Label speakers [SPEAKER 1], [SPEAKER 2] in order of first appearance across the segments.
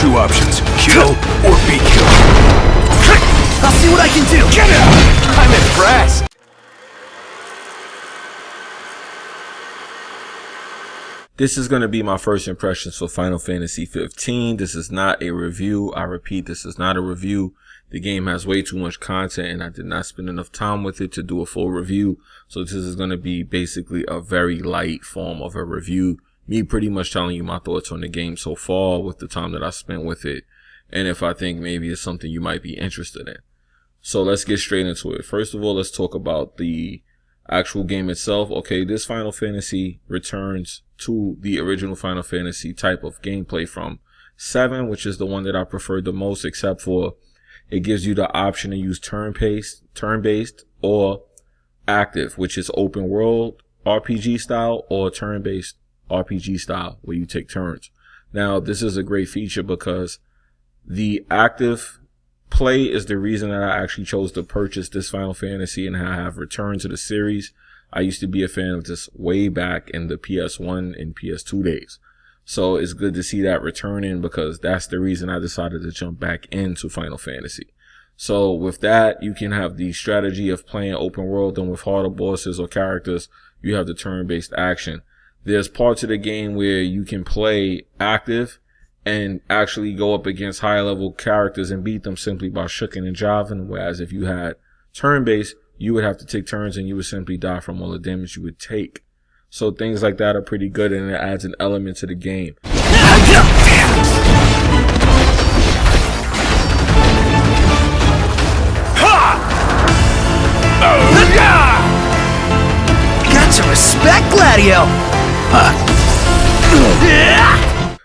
[SPEAKER 1] Two options, kill or be killed.
[SPEAKER 2] I'll see what I can do!
[SPEAKER 1] Get out!
[SPEAKER 2] I'm impressed!
[SPEAKER 3] This is going to be my first impressions for Final Fantasy 15. This is not a review. I repeat, this is not a review. The game has way too much content and I did not spend enough time with it to do a full review. So this is going to be basically a very light form of a review. Me pretty much telling you my thoughts on the game so far with the time that I spent with it. And if I think maybe it's something you might be interested in. So let's get straight into it. First of all, let's talk about the actual game itself. Okay, this Final Fantasy returns to the original Final Fantasy type of gameplay from 7, which is the one that I preferred the most, except for it gives you the option to use turn-based or active, which is open world RPG style or turn-based RPG style where you take turns. Now, this is a great feature because the active play is the reason that I actually chose to purchase this Final Fantasy and I have returned to the series. I used to be a fan of this way back in the PS1 and PS2 days. So it's good to see that returning because that's the reason I decided to jump back into Final Fantasy. So with that, you can have the strategy of playing open world, and with harder bosses or characters, you have the turn-based action. There's parts of the game where you can play active and actually go up against higher level characters and beat them simply by shucking and jiving. Whereas if you had turn-based, you would have to take turns and you would simply die from all the damage you would take. So things like that are pretty good and it adds an element to the game.
[SPEAKER 2] Got to respect Gladio!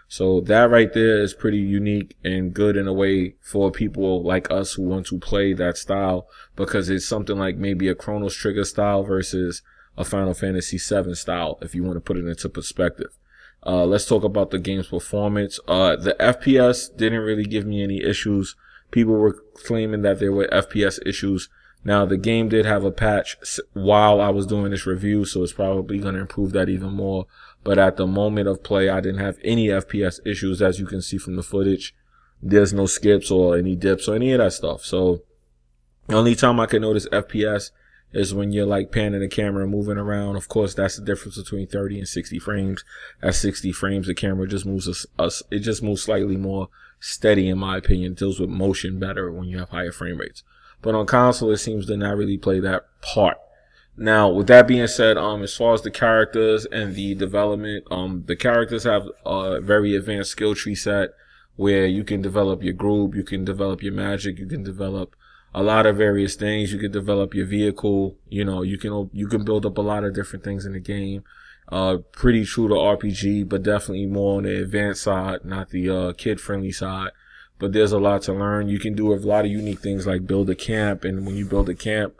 [SPEAKER 3] So that right there is pretty unique and good in a way for people like us who want to play that style, because it's something like maybe a Chronos Trigger style versus a Final Fantasy 7 style, if you want to put it into perspective. Let's talk about the game's performance. The FPS didn't really give me any issues. People were claiming that there were FPS issues. Now, the game did have a patch while I was doing this review, so it's probably going to improve that even more. But at the moment of play, I didn't have any FPS issues, as you can see from the footage. There's no skips or any dips or any of that stuff. So the only time I can notice FPS is when you're like panning the camera and moving around. Of course, that's the difference between 30 and 60 frames. At 60 frames, the camera just moves it just moves slightly more steady, in my opinion. It deals with motion better when you have higher frame rates. But on console, it seems to not really play that part. Now, with that being said, as far as the characters and the development, the characters have a very advanced skill tree set where you can develop your group, you can develop your magic, you can develop a lot of various things. You can develop your vehicle, you know, you can build up a lot of different things in the game. Pretty true to RPG, but definitely more on the advanced side, not the kid-friendly side. But there's a lot to learn. You can do a lot of unique things like build a camp, and when you build a camp,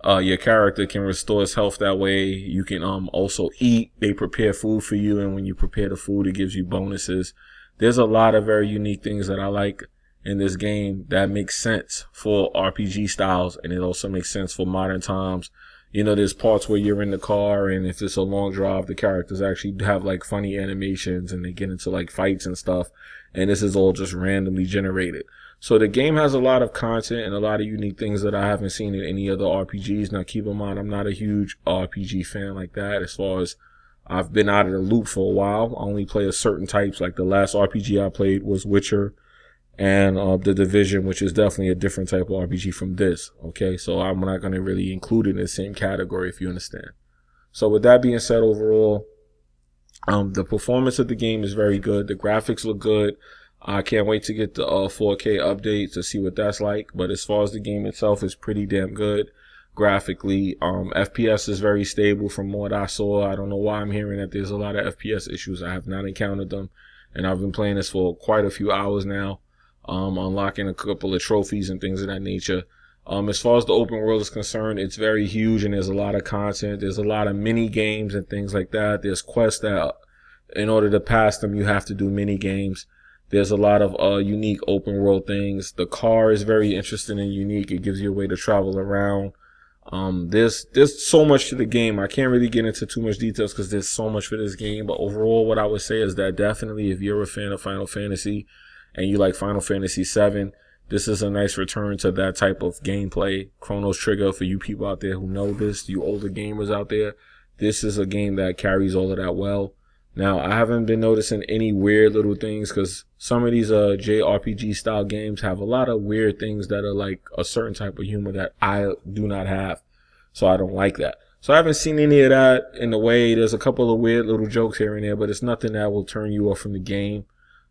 [SPEAKER 3] your character can restore his health that way. You can also eat. They prepare food for you, and when you prepare the food, it gives you bonuses. There's a lot of very unique things that I like in this game that makes sense for RPG styles, and it also makes sense for modern times. You know, there's parts where you're in the car, and if it's a long drive, the characters actually have like funny animations, and they get into like fights and stuff. And this is all just randomly generated. So the game has a lot of content and a lot of unique things that I haven't seen in any other RPGs. Now, keep in mind, I'm not a huge RPG fan like that. As far as I've been out of the loop for a while, I only play a certain types. Like the last RPG I played was Witcher and The Division, which is definitely a different type of RPG from this. Okay, so I'm not going to really include it in the same category, if you understand. So with that being said, overall, the performance of the game is very good. The graphics look good. I can't wait to get the 4K update to see what that's like. But as far as the game itself, is pretty damn good graphically. FPS is very stable from what I saw. I don't know why I'm hearing that there's a lot of FPS issues. I have not encountered them, and I've been playing this for quite a few hours now. Unlocking a couple of trophies and things of that nature. As far as the open world is concerned, it's very huge and there's a lot of content. There's a lot of mini games and things like that. There's quests that, in order to pass them, you have to do mini games. There's a lot of unique open world things. The car is very interesting and unique. It gives you a way to travel around. There's so much to the game. I can't really get into too much details because there's so much for this game. But overall, what I would say is that definitely if you're a fan of Final Fantasy and you like Final Fantasy VII, this is a nice return to that type of gameplay. Chrono Trigger, for you people out there who know this, you older gamers out there, this is a game that carries all of that well. Now, I haven't been noticing any weird little things because some of these JRPG style games have a lot of weird things that are like a certain type of humor that I do not have. So I don't like that. So I haven't seen any of that in the way. There's a couple of weird little jokes here and there, but it's nothing that will turn you off from the game.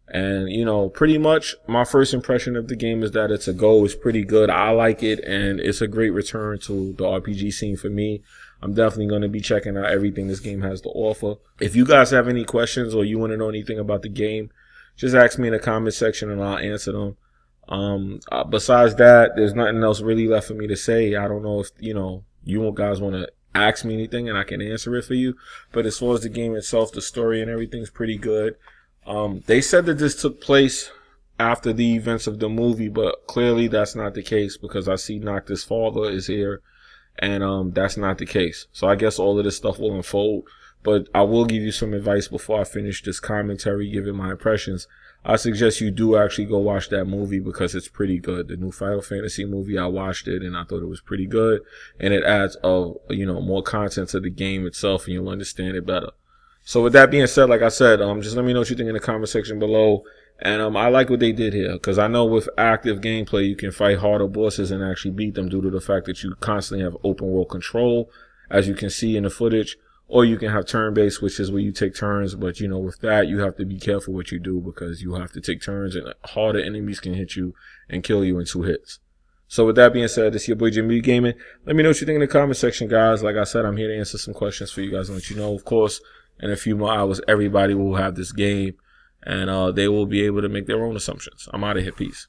[SPEAKER 3] And, you know, pretty much my first impression of the game is that it's a go. It's pretty good. I like it, and it's a great return to the RPG scene for me. I'm definitely going to be checking out everything this game has to offer. If you guys have any questions or you want to know anything about the game, just ask me in the comment section and I'll answer them. Besides that, there's nothing else really left for me to say. I don't know if, you guys want to ask me anything and I can answer it for you. But as far as the game itself, the story and everything's pretty good. They said that this took place after the events of the movie, but clearly that's not the case because I see Noctis' father is here, and that's not the case. So I guess all of this stuff will unfold, but I will give you some advice before I finish this commentary, giving my impressions. I suggest you do actually go watch that movie because it's pretty good. The new Final Fantasy movie, I watched it and I thought it was pretty good, and it adds more content to the game itself, and you'll understand it better. So with that being said, like I said, just let me know what you think in the comment section below. And I like what they did here because I know with active gameplay, you can fight harder bosses and actually beat them due to the fact that you constantly have open world control, as you can see in the footage, or you can have turn-based, which is where you take turns. But, with that, you have to be careful what you do because you have to take turns and harder enemies can hit you and kill you in 2 hits. So with that being said, this is your boy Jimmybgaming. Let me know what you think in the comment section, guys. Like I said, I'm here to answer some questions for you guys and let you know, of course, in a few more hours, everybody will have this game, and they will be able to make their own assumptions. I'm out of here. Peace.